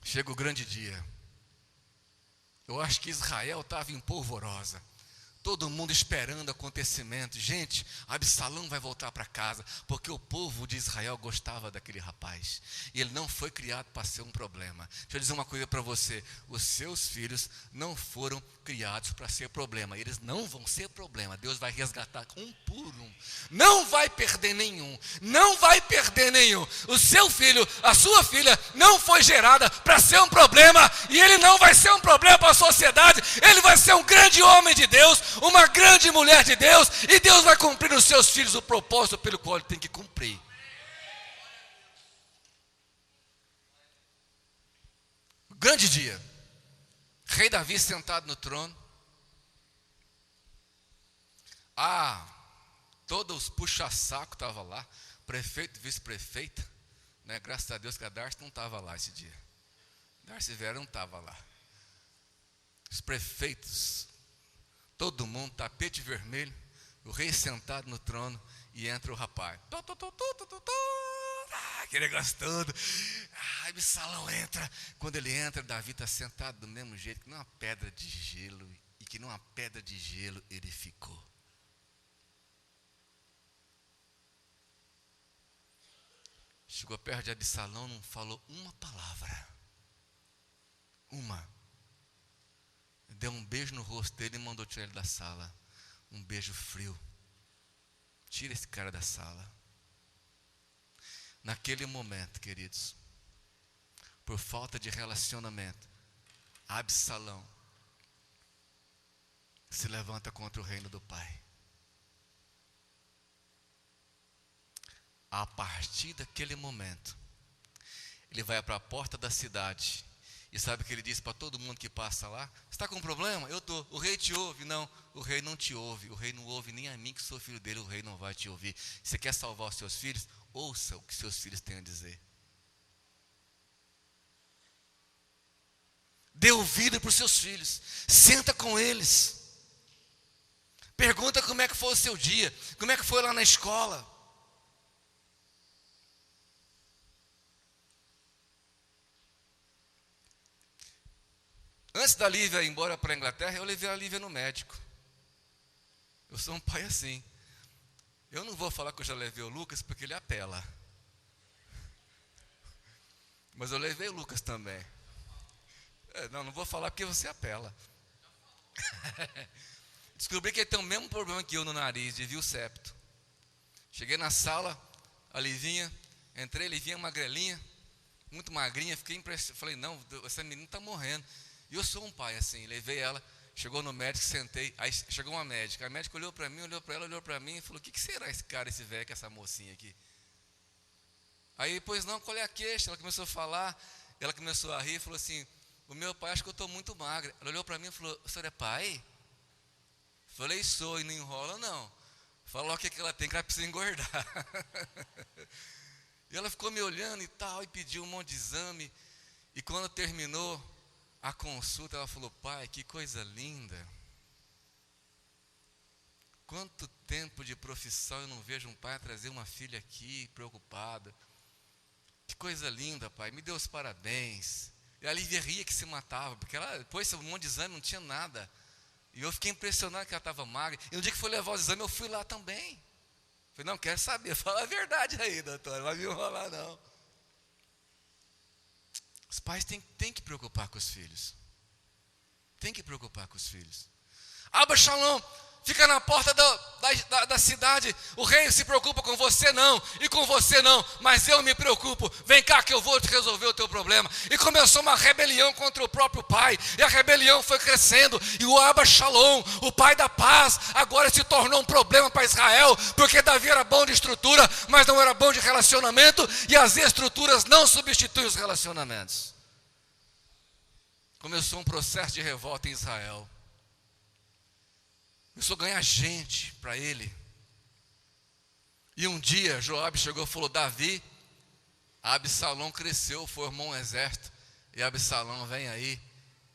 Chega o grande dia. Eu acho que Israel estava em polvorosa, todo mundo esperando acontecimento. Gente, Absalão vai voltar para casa, porque o povo de Israel gostava daquele rapaz, e ele não foi criado para ser um problema. Deixa eu dizer uma coisa para você: os seus filhos não foram criados para ser problema, eles não vão ser problema. Deus vai resgatar um por um, não vai perder nenhum, não vai perder nenhum. O seu filho, a sua filha não foi gerada para ser um problema, e ele não vai ser um problema para a sociedade. Ele vai ser um grande homem de Deus, uma grande mulher de Deus, e Deus vai cumprir nos seus filhos o propósito pelo qual ele tem que cumprir. Grande dia, rei Davi sentado no trono, todos os puxa-saco estavam lá, prefeito, vice-prefeita, né? Graças a Deus que a Darcy não estava lá esse dia, Darcy Vera não estava lá, os prefeitos, todo mundo, tapete vermelho, o rei sentado no trono, e entra o rapaz. Aquele negócio todo. Absalão entra. Quando ele entra, Davi está sentado do mesmo jeito, que numa pedra de gelo, e que numa pedra de gelo ele ficou. Chegou perto de Absalão, não falou uma palavra. Deu um beijo no rosto dele e mandou tirar ele da sala. Um beijo frio. Tira esse cara da sala. Naquele momento, queridos, por falta de relacionamento, Absalão se levanta contra o reino do pai. A partir daquele momento, ele vai para a porta da cidade E sabe o que ele disse para todo mundo que passa lá? Você está com um problema? Eu estou. O rei te ouve? Não, o rei não te ouve. O rei não ouve nem a mim que sou filho dele, o rei não vai te ouvir. Você quer salvar os seus filhos? Ouça o que seus filhos têm a dizer. Dê ouvido para os seus filhos. Senta com eles. Pergunta como é que foi o seu dia. Como é que foi lá na escola. Antes da Lívia ir embora para a Inglaterra, eu levei a Lívia no médico. Eu sou um pai assim. Eu não vou falar que eu já levei o Lucas, porque ele apela. Mas eu levei o Lucas também. Não vou falar porque você apela. Descobri que ele tem o mesmo problema que eu no nariz, desvio o septo. Cheguei na sala, a Livinha, entrei, Livinha magrelinha, muito magrinha, fiquei impressionado. Falei, não, essa menina está morrendo. E eu sou um pai assim, levei ela, chegou no médico, sentei, aí chegou uma médica. A médica olhou para mim, olhou para ela, olhou para mim e falou, o que será esse cara, esse velho, com essa mocinha aqui? Aí, pois não, qual é a queixa? Ela começou a falar, ela começou a rir e falou assim, o meu pai, acho que eu estou muito magra. Ela olhou para mim e falou, o senhor é pai? Falei, sou, e não enrola não. Falou o que ela tem, que ela precisa engordar. E ela ficou me olhando e tal, e pediu um monte de exame. E quando terminou a consulta, ela falou, pai, que coisa linda. Quanto tempo de profissão eu não vejo um pai trazer uma filha aqui, preocupada. Que coisa linda, pai, me dê os parabéns. E a Lívia ria que se matava, porque ela, depois de um monte de exame, não tinha nada. E eu fiquei impressionado que ela estava magra. E no dia que foi levar os exames, eu fui lá também. Falei, não, quero saber, fala a verdade aí, doutora, não vai me enrolar não. Os pais têm que preocupar com os filhos. Tem que preocupar com os filhos. Absalão fica na porta da cidade. O rei se preocupa com você não, e com você não, mas eu me preocupo. Vem cá que eu vou te resolver o teu problema. E começou uma rebelião contra o próprio pai. E a rebelião foi crescendo. E o Absalão, o pai da paz, agora se tornou um problema para Israel. Porque Davi era bom de estrutura, mas não era bom de relacionamento. E as estruturas não substituem os relacionamentos. Começou um processo de revolta em Israel. Começou a ganhar gente para ele. E um dia Joabe chegou e falou, Davi, Absalão cresceu, formou um exército. E Absalão vem aí.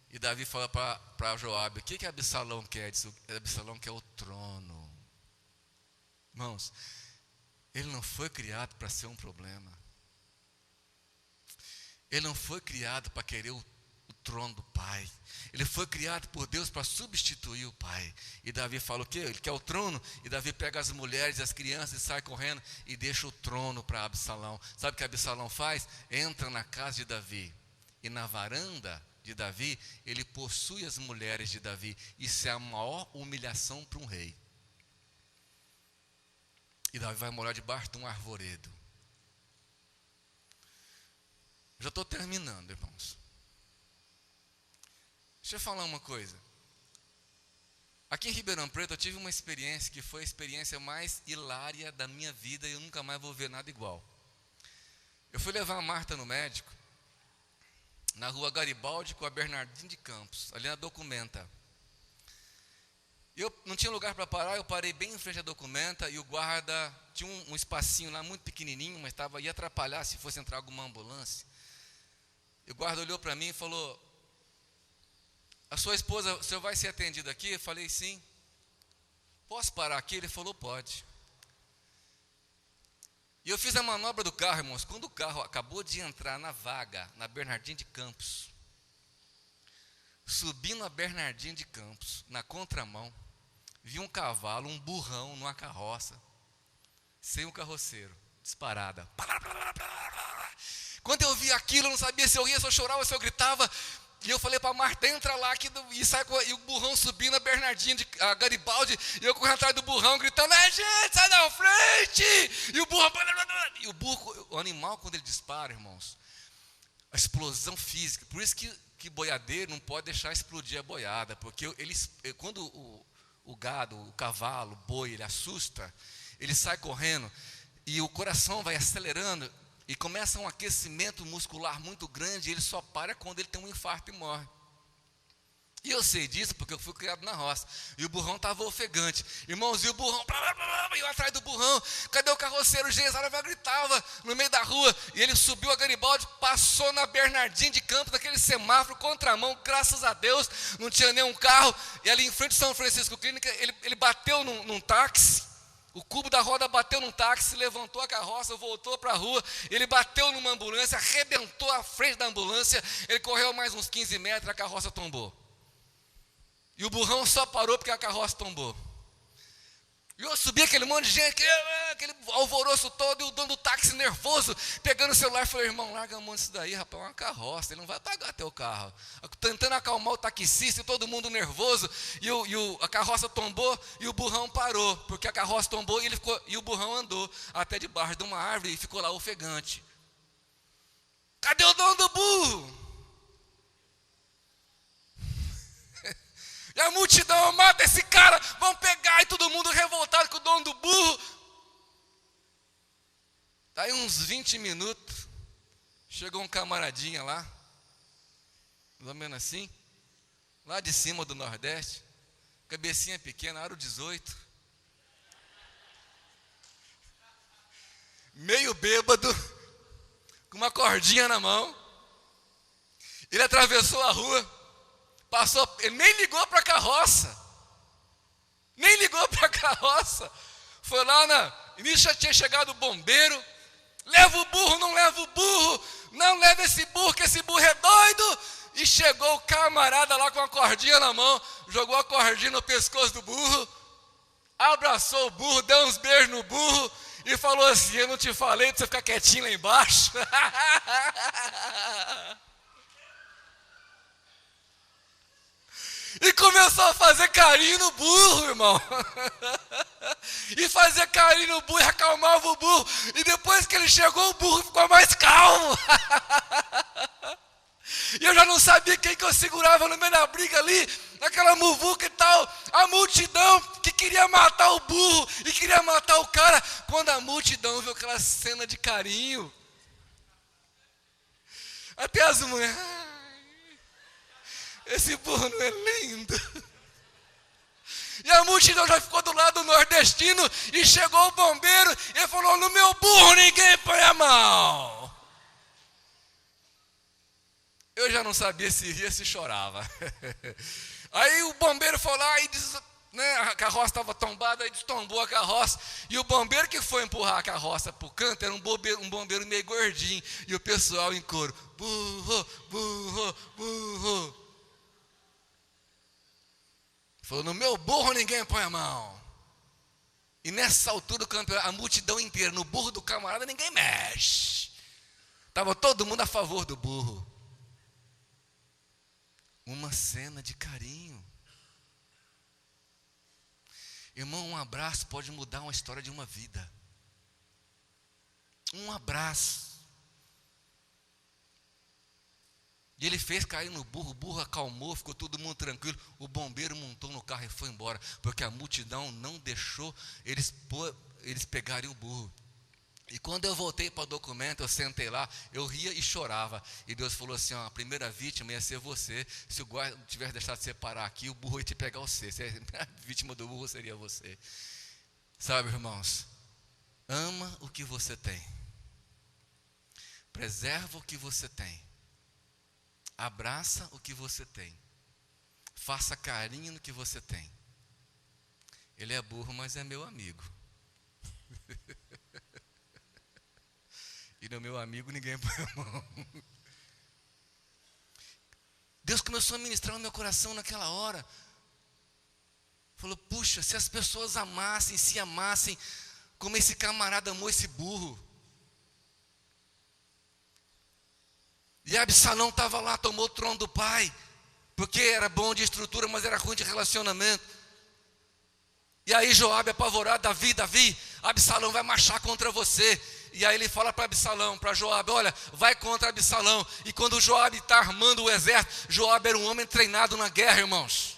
E Davi fala para Joabe, o que Absalão quer? Diz, Absalão quer o trono. Irmãos, ele não foi criado para ser um problema. Ele não foi criado para querer o trono do pai. Ele foi criado por Deus para substituir o pai. E Davi fala o quê? Ele quer o trono. E Davi pega as mulheres e as crianças e sai correndo e deixa o trono para Absalão. Sabe o que Absalão faz? Entra na casa de Davi. E na varanda de Davi, ele possui as mulheres de Davi. Isso é a maior humilhação para um rei. E Davi vai morar debaixo de um arvoredo. Já estou terminando, irmãos. Deixa eu falar uma coisa. Aqui em Ribeirão Preto eu tive uma experiência que foi a experiência mais hilária da minha vida e eu nunca mais vou ver nada igual. Eu fui levar a Marta no médico, na rua Garibaldi com a Bernardino de Campos, ali na Documenta. Eu não tinha lugar para parar, eu parei bem em frente à Documenta e o guarda tinha um espacinho lá muito pequenininho, mas ia atrapalhar se fosse entrar alguma ambulância. E o guarda olhou para mim e falou, a sua esposa, o senhor vai ser atendido aqui? Eu falei, sim. Posso parar aqui? Ele falou, pode. E eu fiz a manobra do carro, irmãos. Quando o carro acabou de entrar na vaga, na Bernardino de Campos, subindo a Bernardino de Campos, na contramão, vi um cavalo, um burrão numa carroça, sem um carroceiro, disparada. Quando eu vi aquilo, eu não sabia se eu ria, se eu chorava, se eu gritava. E eu falei para Marta, entra lá e sai e o burrão subindo a Bernardino de Garibaldi, e eu correndo atrás do burrão, gritando, gente, sai da frente! E o burro, o animal, quando ele dispara, irmãos, a explosão física, por isso que boiadeiro não pode deixar explodir a boiada, porque quando o gado, o cavalo, o boi, ele assusta, ele sai correndo, e o coração vai acelerando, e começa um aquecimento muscular muito grande, e ele só para quando ele tem um infarto e morre. E eu sei disso porque eu fui criado na roça. E o burrão estava ofegante. Irmãos, e o burrão, e eu atrás do burrão, cadê o carroceiro? O Geisara gritava no meio da rua. E ele subiu a Garibaldi, passou na Bernardinho de Campos, naquele semáforo, contramão, graças a Deus, não tinha nenhum carro. E ali em frente de São Francisco Clínica, ele bateu num táxi. O cubo da roda bateu num táxi, levantou a carroça, voltou para a rua. Ele bateu numa ambulância, arrebentou a frente da ambulância. Ele correu mais uns 15 metros, a carroça tombou. E o burrão só parou porque a carroça tombou. E eu subi aquele monte de gente, aquele alvoroço todo, e o dono do táxi nervoso, pegando o celular, falou: irmão, larga a mão disso daí, rapaz, é uma carroça, ele não vai pagar teu carro. Tentando acalmar o taxista e todo mundo nervoso, a carroça tombou e o burrão parou, porque a carroça tombou e o burrão andou até debaixo de uma árvore e ficou lá ofegante. Cadê o dono do burro? E a multidão: mata esse cara, vão pegar, e todo mundo revoltado com o dono do burro. Daí uns 20 minutos, chegou um camaradinha lá, mais ou menos assim, lá de cima do Nordeste, cabecinha pequena, aro 18, meio bêbado, com uma cordinha na mão. Ele atravessou a rua, passou, ele nem ligou para a carroça. Foi lá início já tinha chegado o bombeiro. Leva o burro, não leva o burro. Não leva esse burro, que esse burro é doido. E chegou o camarada lá com a cordinha na mão, jogou a cordinha no pescoço do burro, abraçou o burro, deu uns beijos no burro e falou assim: eu não te falei para você ficar quietinho lá embaixo? E começou a fazer carinho no burro, irmão. E fazia carinho no burro e acalmava o burro. E depois que ele chegou, o burro ficou mais calmo. E eu já não sabia quem que eu segurava no meio da briga ali, naquela muvuca e tal. A multidão que queria matar o burro e queria matar o cara. Quando a multidão viu aquela cena de carinho, até as mulheres: esse burro não é lindo? E a multidão já ficou do lado nordestino, e chegou o bombeiro e falou: no meu burro ninguém põe a mão. Eu já não sabia se ria, se chorava. Aí o bombeiro foi lá e disse, a carroça estava tombada, aí destombou a carroça. E o bombeiro que foi empurrar a carroça para o canto era um bombeiro meio gordinho. E o pessoal em coro: burro, burro, burro. Falou: no meu burro ninguém põe a mão. E nessa altura do campeonato, a multidão inteira, no burro do camarada ninguém mexe. Estava todo mundo a favor do burro. Uma cena de carinho. Irmão, um abraço pode mudar uma história de uma vida. Um abraço. E ele fez cair no burro, o burro acalmou, ficou todo mundo tranquilo. O bombeiro montou no carro e foi embora, porque a multidão não deixou eles pegarem o burro. E quando eu voltei para o documento, eu sentei lá, eu ria e chorava. E Deus falou assim: a primeira vítima ia ser você. Se o guarda tivesse deixado de separar aqui, o burro ia te pegar você. A vítima do burro seria você. Sabe, irmãos, ama o que você tem. Preserva o que você tem. Abraça o que você tem. Faça carinho no que você tem. Ele é burro, mas é meu amigo. E no meu amigo ninguém põe a mão. Deus começou a ministrar no meu coração naquela hora. Falou: puxa, se as pessoas se amassem como esse camarada amou esse burro. E Absalão estava lá, tomou o trono do pai, porque era bom de estrutura, mas era ruim de relacionamento. E aí Joabe apavorado: Davi, Absalão vai marchar contra você. E aí ele fala para Absalão, para Joabe: olha, vai contra Absalão. E quando Joabe está armando o exército, Joabe era um homem treinado na guerra, irmãos.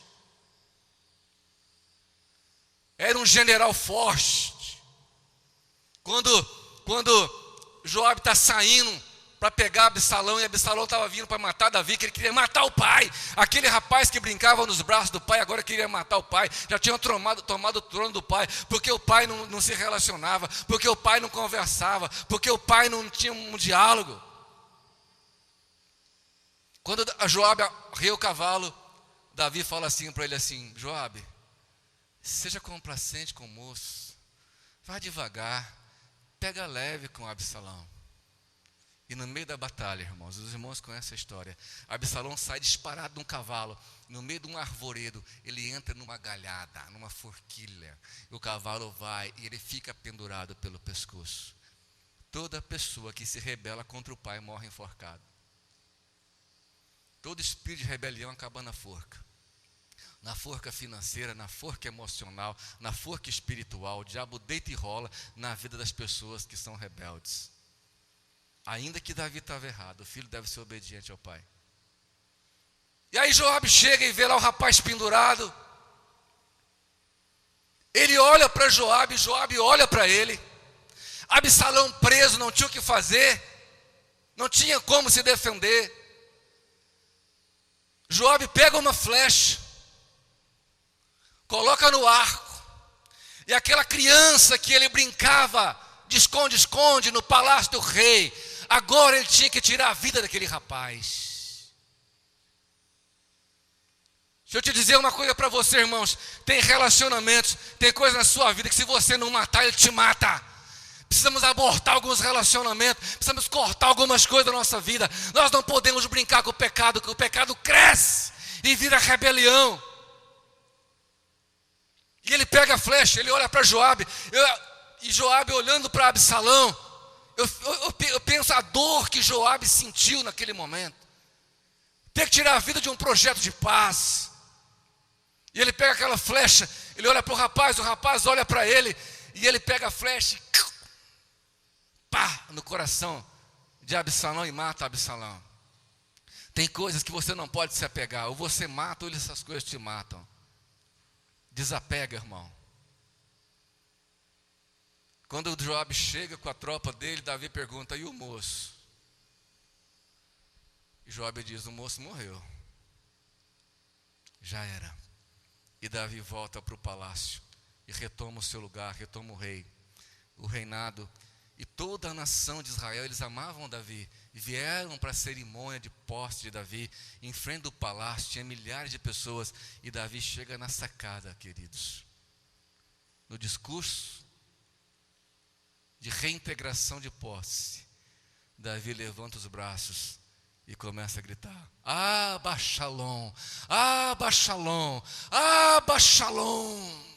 Era um general forte. Quando Joabe está saindo para pegar Absalão, e Absalão estava vindo para matar Davi, que ele queria matar o pai. Aquele rapaz que brincava nos braços do pai, agora queria matar o pai. Já tinha tomado o trono do pai, porque o pai não se relacionava, porque o pai não conversava, porque o pai não tinha um diálogo. Quando Joabe arreia o cavalo, Davi fala assim para ele assim: Joabe, seja complacente com o moço, vá devagar, pega leve com Absalão. E no meio da batalha, irmãos, os irmãos conhecem a história, Absalão sai disparado de um cavalo, no meio de um arvoredo, ele entra numa galhada, numa forquilha, e o cavalo vai e ele fica pendurado pelo pescoço. Toda pessoa que se rebela contra o pai morre enforcado. Todo espírito de rebelião acaba na forca financeira, na forca emocional, na forca espiritual. O diabo deita e rola na vida das pessoas que são rebeldes. Ainda que Davi estava errado, o filho deve ser obediente ao pai. E aí Joabe chega e vê lá o rapaz pendurado. Ele olha para Joabe, Joabe olha para ele. Absalão preso, não tinha o que fazer, não tinha como se defender. Joabe pega uma flecha, coloca no arco, e aquela criança que ele brincava de esconde-esconde no palácio do rei, agora ele tinha que tirar a vida daquele rapaz. Deixa eu te dizer uma coisa para você, irmãos. Tem relacionamentos, tem coisas na sua vida que se você não matar, ele te mata. Precisamos abortar alguns relacionamentos, precisamos cortar algumas coisas da nossa vida. Nós não podemos brincar com o pecado, que o pecado cresce e vira rebelião. E ele pega a flecha, ele olha para Joabe, e Joabe olhando para Absalão, eu penso a dor que Joabe sentiu naquele momento. Ter que tirar a vida de um projeto de paz. E ele pega aquela flecha, ele olha para o rapaz olha para ele, e ele pega a flecha e pá, no coração de Absalão e mata Absalão. Tem coisas que você não pode se apegar, ou você mata ou essas coisas te matam. Desapega, irmão. Quando o Joabe chega com a tropa dele, Davi pergunta: e o moço? E Joabe diz: o moço morreu. Já era. E Davi volta para o palácio e retoma o seu lugar, retoma o rei, o reinado. E toda a nação de Israel, eles amavam Davi, e vieram para a cerimônia de posse de Davi. Em frente do palácio tinha milhares de pessoas, e Davi chega na sacada, queridos. No discurso de reintegração de posse, Davi levanta os braços e começa a gritar: Absalom, Absalom, Absalom.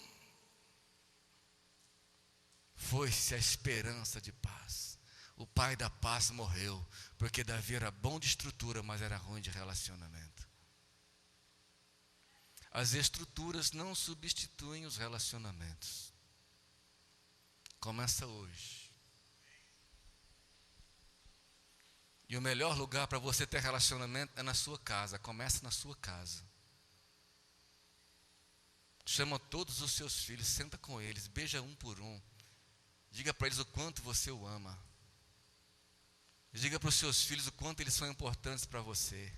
Foi-se a esperança de paz. O pai da paz morreu, porque Davi era bom de estrutura, mas era ruim de relacionamento. As estruturas não substituem os relacionamentos. Começa hoje. E o melhor lugar para você ter relacionamento é na sua casa. Começa na sua casa. Chama todos os seus filhos, senta com eles, beija um por um. Diga para eles o quanto você o ama. Diga para os seus filhos o quanto eles são importantes para você.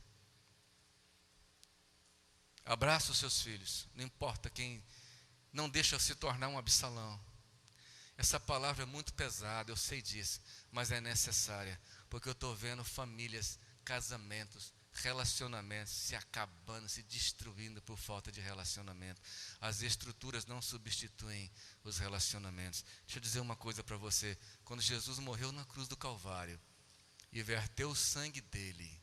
Abraça os seus filhos. Não importa quem. Não deixa se tornar um Absalão. Essa palavra é muito pesada, eu sei disso. Mas é necessária. Porque eu estou vendo famílias, casamentos, relacionamentos se acabando, se destruindo por falta de relacionamento. As estruturas não substituem os relacionamentos. Deixa eu dizer uma coisa para você. Quando Jesus morreu na cruz do Calvário e verteu o sangue dele,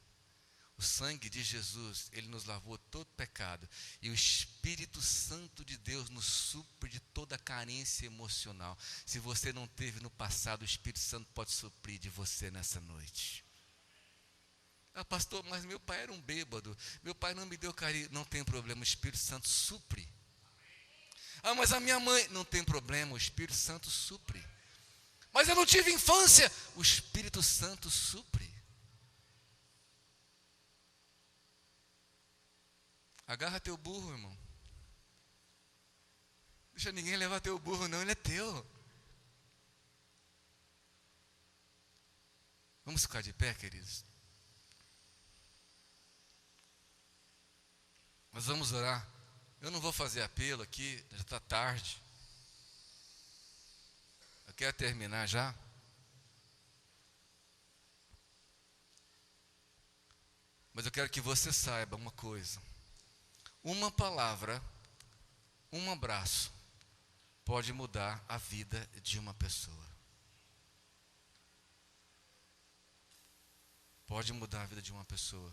o sangue de Jesus, ele nos lavou todo pecado, e o Espírito Santo de Deus nos supre de toda carência emocional. Se você não teve no passado, o Espírito Santo pode suprir de você nessa noite. Pastor, mas meu pai era um bêbado, meu pai não me deu carinho. Não tem problema, o Espírito Santo supre. Mas a minha mãe, não tem problema, o Espírito Santo supre. Mas eu não tive infância, o Espírito Santo supre. Agarra teu burro, irmão. Deixa ninguém levar teu burro não, ele é teu. Vamos ficar de pé, queridos? Nós vamos orar. Eu não vou fazer apelo aqui, já está tarde. Eu quero terminar já. Mas eu quero que você saiba uma coisa. Uma palavra, um abraço, pode mudar a vida de uma pessoa. Pode mudar a vida de uma pessoa.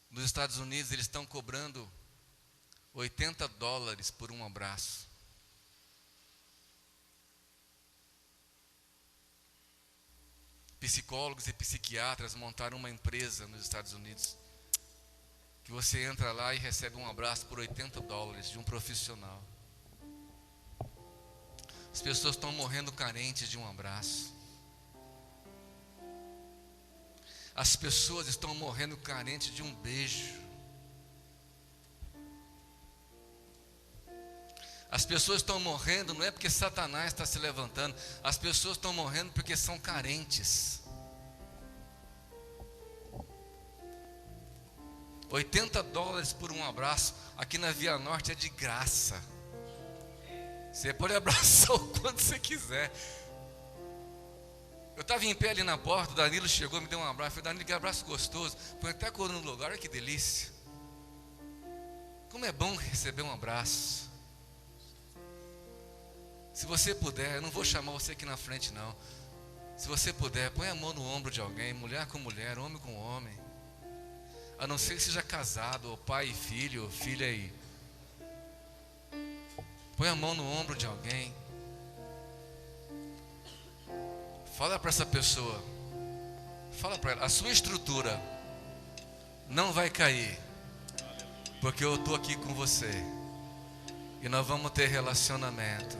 Nos Estados Unidos, eles estão cobrando $80 por um abraço. Psicólogos e psiquiatras montaram uma empresa nos Estados Unidos, que você entra lá e recebe um abraço por $80 de um profissional. As pessoas estão morrendo carentes de um abraço. As pessoas estão morrendo carentes de um beijo. As pessoas estão morrendo não é porque Satanás está se levantando. As pessoas estão morrendo porque são carentes. $80 por um abraço. Aqui na Via Norte é de graça. Você pode abraçar o quanto você quiser. Eu estava em pé ali na porta, o Danilo chegou, me deu um abraço. Eu falei, Danilo, que abraço gostoso. Põe até a cor no lugar, olha que delícia. Como é bom receber um abraço. Se você puder, eu não vou chamar você aqui na frente não. Se você puder, põe a mão no ombro de alguém, mulher com mulher, homem com homem. A não ser que seja casado, ou pai e filho, ou filha aí. Põe a mão no ombro de alguém. Fala para essa pessoa. Fala para ela, a sua estrutura não vai cair, porque eu estou aqui com você. E nós vamos ter relacionamento.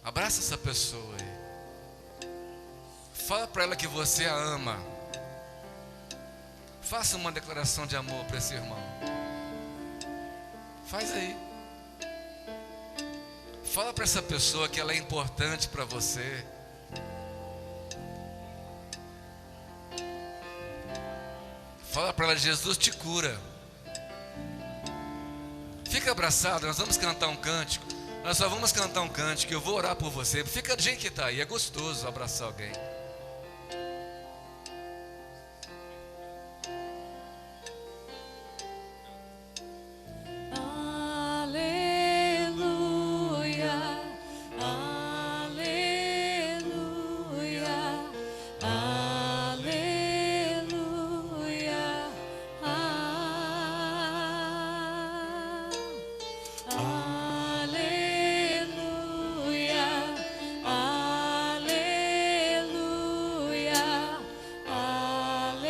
Abraça essa pessoa aí. Fala para ela que você a ama. Faça uma declaração de amor para esse irmão. Faz aí. Fala para essa pessoa que ela é importante para você. Fala para ela, Jesus te cura. Fica abraçado, nós vamos cantar um cântico. Nós só vamos cantar um cântico, eu vou orar por você. Fica do jeito que está aí, é gostoso abraçar alguém.